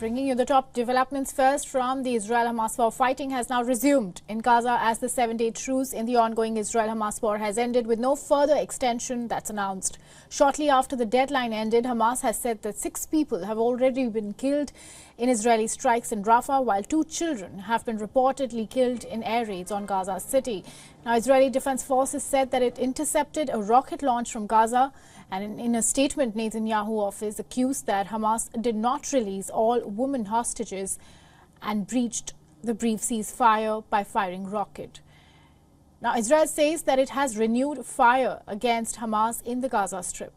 Bringing you the top developments first from the Israel-Hamas war. Fighting has now resumed in Gaza as the 7-day truce in the ongoing Israel-Hamas war has ended with no further extension that's announced. Shortly after the deadline ended, Hamas has said that 6 people have already been killed in Israeli strikes in Rafah, while 2 children have been reportedly killed in air raids on Gaza City. Now, Israeli Defense Forces said that it intercepted a rocket launch from Gaza, and in a statement, Netanyahu office accused that Hamas did not release all women hostages and breached the brief ceasefire by firing rocket. Now, Israel says that it has renewed fire against Hamas in the Gaza Strip.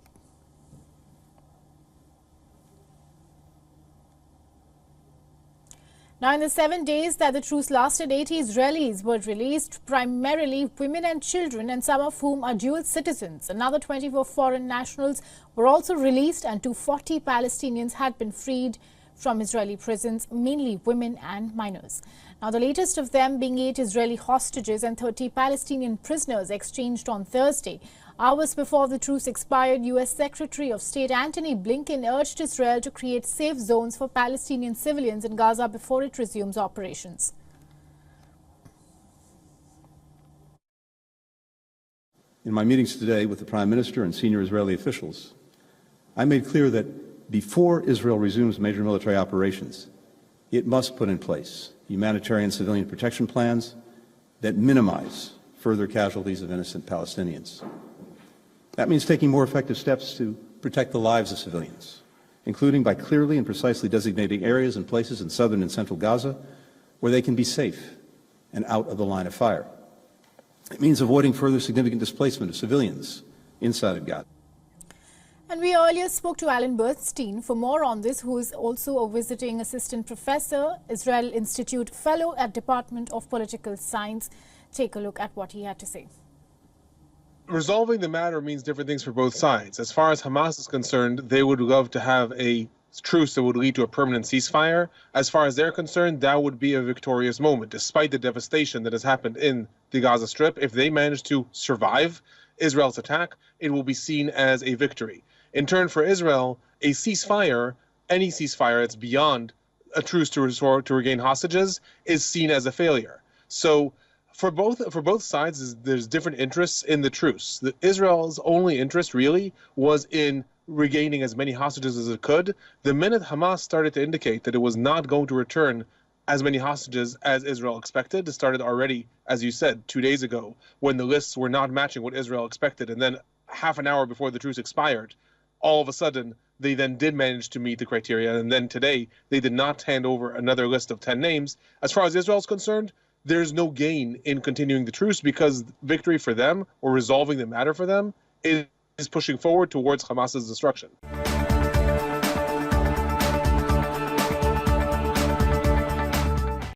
Now, in the 7 days that the truce lasted, 80 Israelis were released, primarily women and children, and some of whom are dual citizens. Another 24 foreign nationals were also released, and 240 Palestinians had been freed from Israeli prisons, mainly women and minors. Now, the latest of them being 8 Israeli hostages and 30 Palestinian prisoners exchanged on Thursday. Hours before the truce expired, U.S. Secretary of State Antony Blinken urged Israel to create safe zones for Palestinian civilians in Gaza before it resumes operations. In my meetings today with the Prime Minister and senior Israeli officials, I made clear that before Israel resumes major military operations, it must put in place humanitarian civilian protection plans that minimize further casualties of innocent Palestinians. That means taking more effective steps to protect the lives of civilians, including by clearly and precisely designating areas and places in southern and central Gaza where they can be safe and out of the line of fire. It means avoiding further significant displacement of civilians inside of Gaza. And we earlier spoke to Alan Bernstein for more on this, who is also a visiting assistant professor, Israel Institute fellow at Department of Political Science. Take a look at what he had to say. Resolving the matter means different things for both sides. As far as Hamas is concerned, they would love to have a truce that would lead to a permanent ceasefire. As far as they're concerned, that would be a victorious moment, despite the devastation that has happened in the Gaza Strip. If they manage to survive Israel's attack, it will be seen as a victory. In turn, for Israel, a ceasefire, any ceasefire that's beyond a truce to restore, to regain hostages, is seen as a failure. So for both sides, there's different interests in the truce. Israel's only interest really was in regaining as many hostages as it could. The minute Hamas started to indicate that it was not going to return as many hostages as Israel expected, it started already, as you said, 2 days ago, when the lists were not matching what Israel expected. And then half an hour before the truce expired, all of a sudden, they then did manage to meet the criteria. And then today, they did not hand over another list of 10 names. As far as Israel is concerned, there's no gain in continuing the truce, because victory for them, or resolving the matter for them, is pushing forward towards Hamas's destruction.